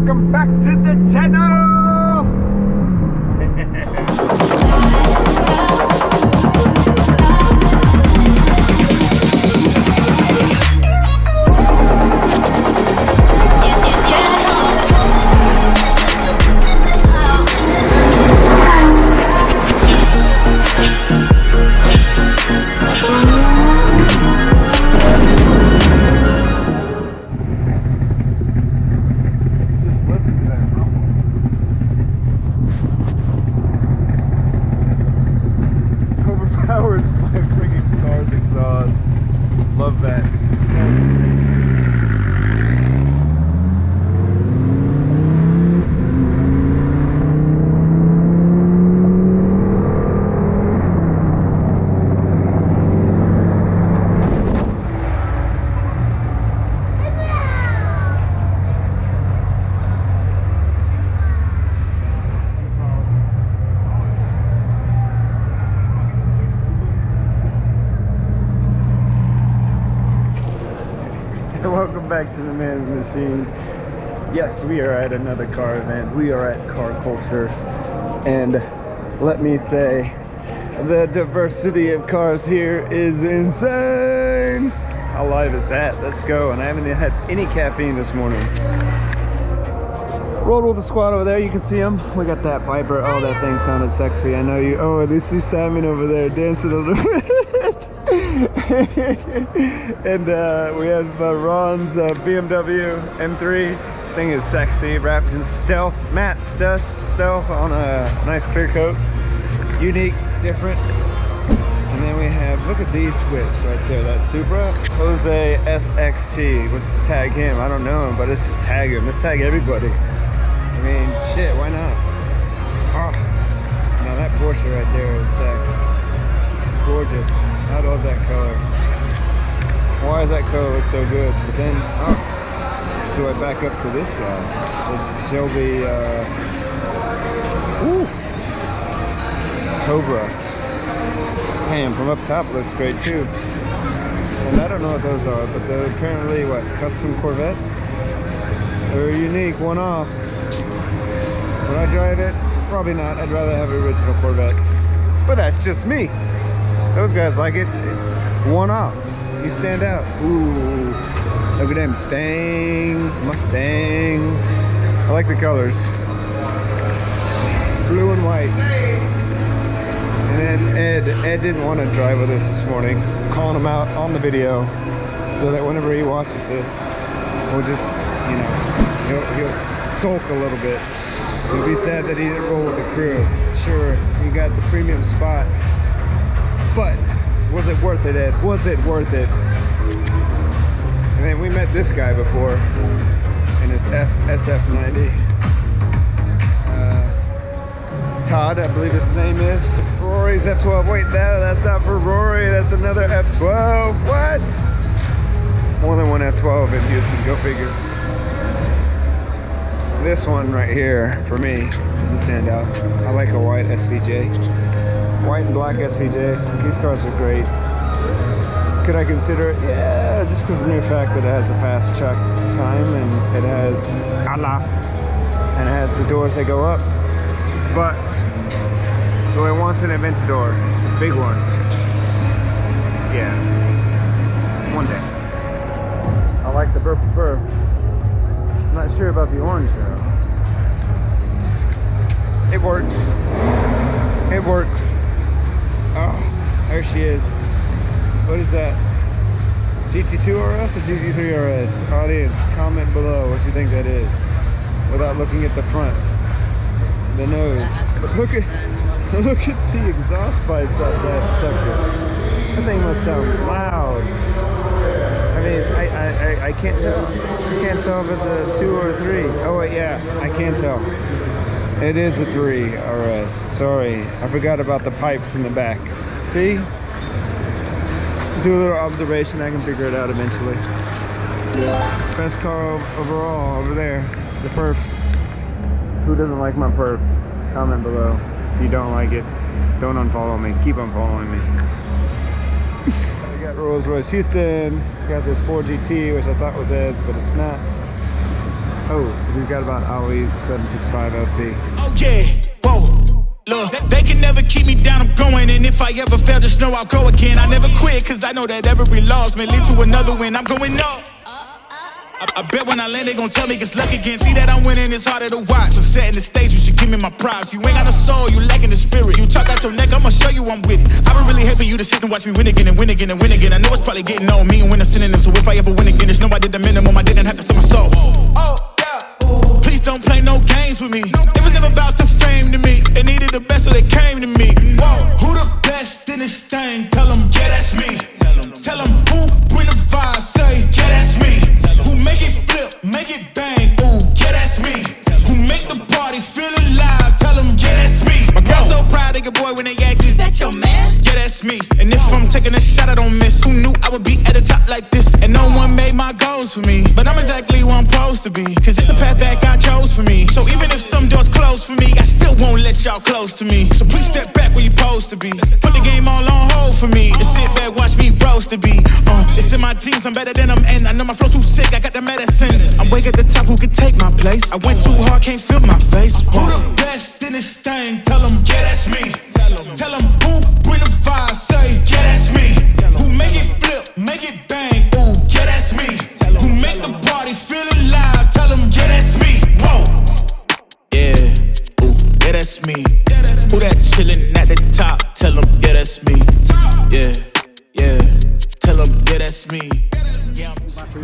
welcome back to the channel. Love that. Welcome back to the Man's Machine. Yes, we are at another car event. We are at Car Culture, and let me say, the diversity of cars here is insane. How live is that? Let's go. And I haven't had any caffeine this morning. Rolled with the squad over there. You can see them. We got that Viper. Oh, that thing sounded sexy. I know you. Oh, at least see Simon over there dancing a little bit. And we have Ron's BMW M3. Thing is sexy, wrapped in matte stealth on a nice clear coat. Unique, different. And then we have, look at these whips right there. That Supra, Jose SXT. Let's tag him. I don't know him, but let's just tag him. Let's tag everybody. I mean, shit, why not? Oh, now that Porsche right there is sex. Gorgeous. I love that color. Why does that color look so good? But then, do I back up to this guy? This Shelby, Cobra. Damn, from up top looks great too. And I don't know what those are, but they're apparently, what, custom Corvettes? They're unique, one-off. Would I drive it? Probably not. I'd rather have an original Corvette. But that's just me. Those guys like it. It's one-off. You stand out. Ooh. Look at them Mustangs. I like the colors. Blue and white. And then Ed didn't want to drive with us this morning. I'm calling him out on the video so that whenever he watches this, we'll just, you know, he'll sulk a little bit. He'll be sad that he didn't roll with the crew. Sure, he got the premium spot. But was it worth it, Ed? Was it worth it? And then we met this guy before in his SF90. Todd, I believe his name is. Ferrari's F12. Wait, no, that's not Ferrari. That's another F12. What? More than one F12 in Houston. Go figure. This one right here, for me, is a standout. I like a white SVJ. White and black SVJ. These cars are great. Could I consider it? Yeah, just because of the mere fact that it has a fast track time and it has and it has the doors that go up. But do I want an Aventador? It's a big one. Yeah. One day. I like the purple perf. I'm not sure about the orange though. It works. It works. Oh, there she is. What is that? GT2RS or GT3RS? Audience, comment below what you think that is. Without looking at the front. The nose. But look at the exhaust pipes out that sucker. That thing must sound loud. I mean, I can't tell. I can't tell if it's a 2 or a 3. Oh wait, yeah, I can tell. It is a 3 RS. Sorry, I forgot about the pipes in the back. See? Do a little observation, I can figure it out eventually. Best car overall over there, the perf. Who doesn't like my perf? Comment below. If you don't like it, don't unfollow me. Keep unfollowing me. We got Rolls Royce Houston. We got this Ford GT, which I thought was Ed's, but it's not. Oh, we've got about Ollie's 765 LT. Oh yeah, whoa, look, they can never keep me down, I'm going. And if I ever fail, just know I'll go again. I never quit, cause I know that every loss may lead to another win. I'm going up. I bet when I land, they gon' tell me it's luck again. See that I'm winning, it's harder to watch. I'm setting the stage, you should give me my props. You ain't got no soul, you lacking the spirit. You talk out your neck, I'ma show you I'm with it. I would really hate for you to sit and watch me win again and win again and win again. I know it's probably getting on me and win a synonym. So if I ever win again, just know I did the minimum. I didn't have to sell my soul. Oh, yeah. Please don't play no games with me. It was never about the fame to me. They needed the best, so they came to me. Whoa. Who the best in this thing? Tell them, yeah, that's me. Tell them who bring the vibe, say, yeah, that's me. Who make it flip, make it bang, ooh, yeah, that's me. Who make the party feel alive, tell them, yeah, that's me. My girl so proud of your boy when they ask, is that your man? Yeah, that's me. And if I'm taking a shot, I don't miss. Who knew I would be at the top like this? And no one made my goals for me, but I'm exactly where I'm supposed to be. Cause it's the path that God chose for me. So even if some doors close for me, I still won't let y'all close to me. So please step back where you supposed to be. Put the game all on hold for me. And sit back, watch me roast to be. It's in my genes, I'm better than them. And I know my flow too sick, I got the medicine. I'm way at the top, who could take my place? I went too hard, can't feel my face. Who the best in this thing? Tell them, yeah, that's me. Tell them who bring the vibe, say, yeah, that's me. Who make it flip, make it bang, ooh, yeah, that's me. Who make the party feel alive, tell them, yeah, that's me. Whoa. Yeah, ooh, yeah, that's me. Who that chillin' at the top, tell them, yeah, that's me. Yeah, yeah, tell them, yeah, that's me.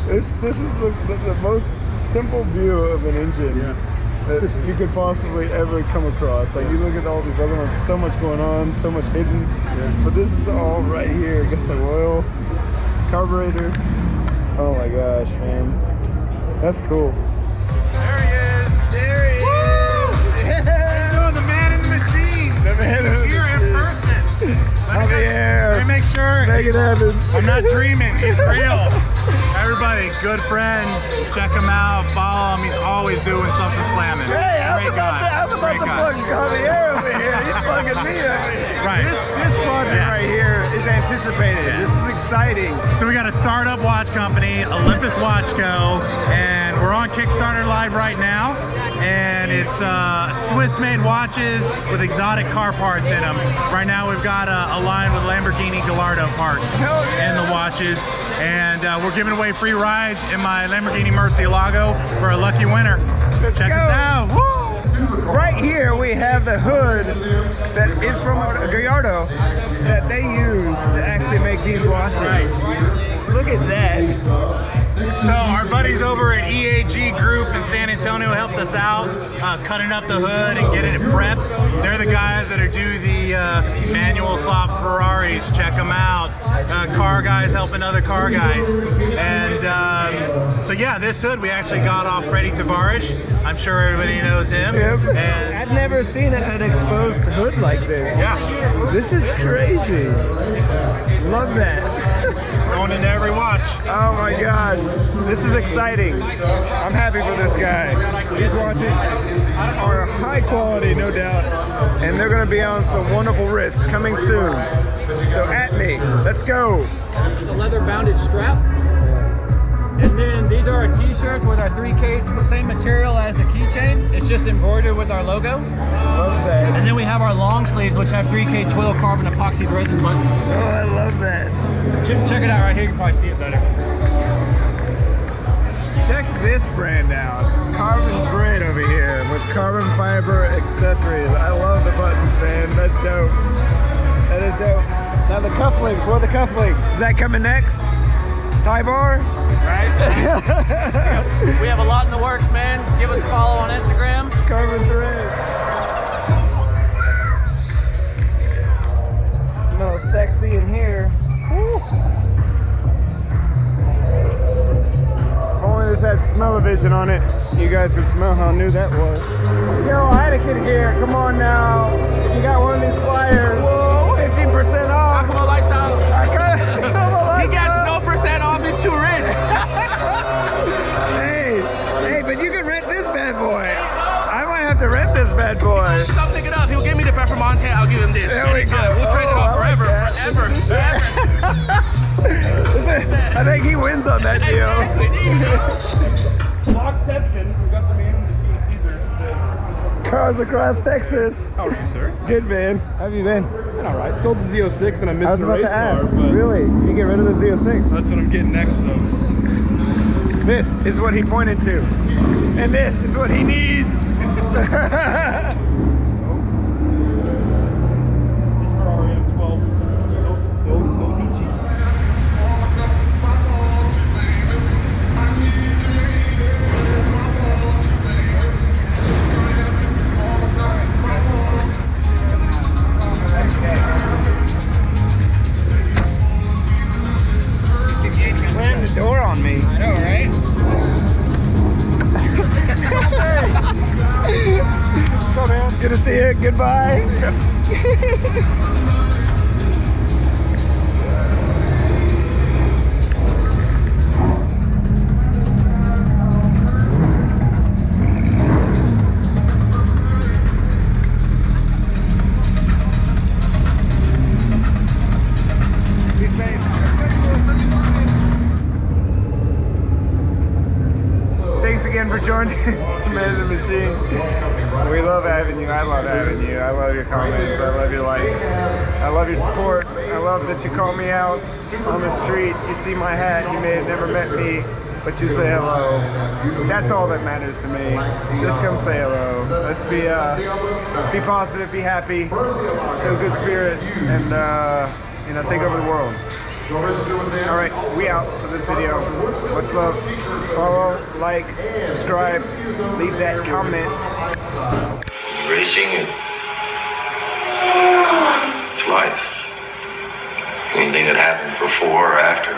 This is the most simple view of an engine that you could possibly ever come across. Like, you look at all these other ones, so much going on, so much hidden. But this is all right here. You got the oil, carburetor. Oh my gosh, man. That's cool. There he is. There he is. Yeah. How you doing? The man in the machine. The man He's here in person. Let me make sure make it happen. I'm not dreaming. He's real. Everybody, good friend. Check him out. Follow him. He's always doing something slamming. Hey, I was about to plug Javier over here. He's plugging me over here. Right. This project right here is anticipated. This is exciting. So we got a startup watch company, Olympus Watch Co., and we're on Kickstarter Live right now. And it's Swiss-made watches with exotic car parts in them. Right now we've got a line with Lamborghini Gallardo parts in the watches. And we're giving away free rides in my Lamborghini Murcielago for a lucky winner. Check us out. Woo! Right here we have the hood that is from Gallardo that they use to actually make these watches. Look at that. So our buddies over at EAG Group in San Antonio helped us out cutting up the hood and getting it prepped. They're the guys that do the manual swap Ferraris. Check them out. Car guys helping other car guys. And so yeah, this hood we actually got off Freddie Tavares. I'm sure everybody knows him. Yep. And I've never seen an exposed hood like this. Yeah. This is crazy. Love that. Going into every watch. Oh my gosh, this is exciting. I'm happy for this guy. These watches are high quality, no doubt, and they're going to be on some wonderful wrists coming soon. So at me, let's go. A leather bounded strap. And then these are our t-shirts with our 3K, same material as the keychain. It's just embroidered with our logo. Love that. And then we have our long sleeves, which have 3K twill carbon epoxy resin buttons. Oh, I love that. Check it out right here, you can probably see it better. Check this brand out. Carbon thread over here with carbon fiber accessories. I love the buttons, man. That's dope. That is dope. Now the cufflinks, what are the cufflinks? Is that coming next? Tie bar? Right? We have a lot in the works, man. Give us a follow on Instagram. Carbon thread. Smells sexy in here. Woo. If only this had smell-o-vision on it, you guys could smell how new that was. Yo, I had a kid here. Come on now. If you got one of these flyers, 15% off. Akama lifestyle. Akama He gets no % off. He's too rich. Hey, but you can rent this bad boy. I might have to rent this bad boy. Come pick it up. He'll give me the Performante. I'll give him this. There we go. We'll trade it off forever. I think he wins on that deal. Exception. We got the man in the Caesar. Cars across Texas. How are you, sir? Good, man. How have you been? Been all right. Sold the Z06 and I I missed was the about race to ask. car, but Really? You get rid of the Z06? that's what I'm getting next, though. This is what he pointed to. And this is what he needs. Ferrari F12. No Nietzsche. Slammed the door on me. I know, right? What's up, man? Good to see you. Goodbye. Thanks again for joining Man in the Machine. We love having you. I love having you. I love your comments. I love your likes. I love your support. I love that you call me out on the street. You see my hat. You may have never met me, but you say hello. That's all that matters to me. Just come say hello. Let's be positive, be happy, show good spirit, and take over the world. All right, we out for this video. Much love. Follow, like, subscribe, leave that comment. Racing is life. Anything that happened before or after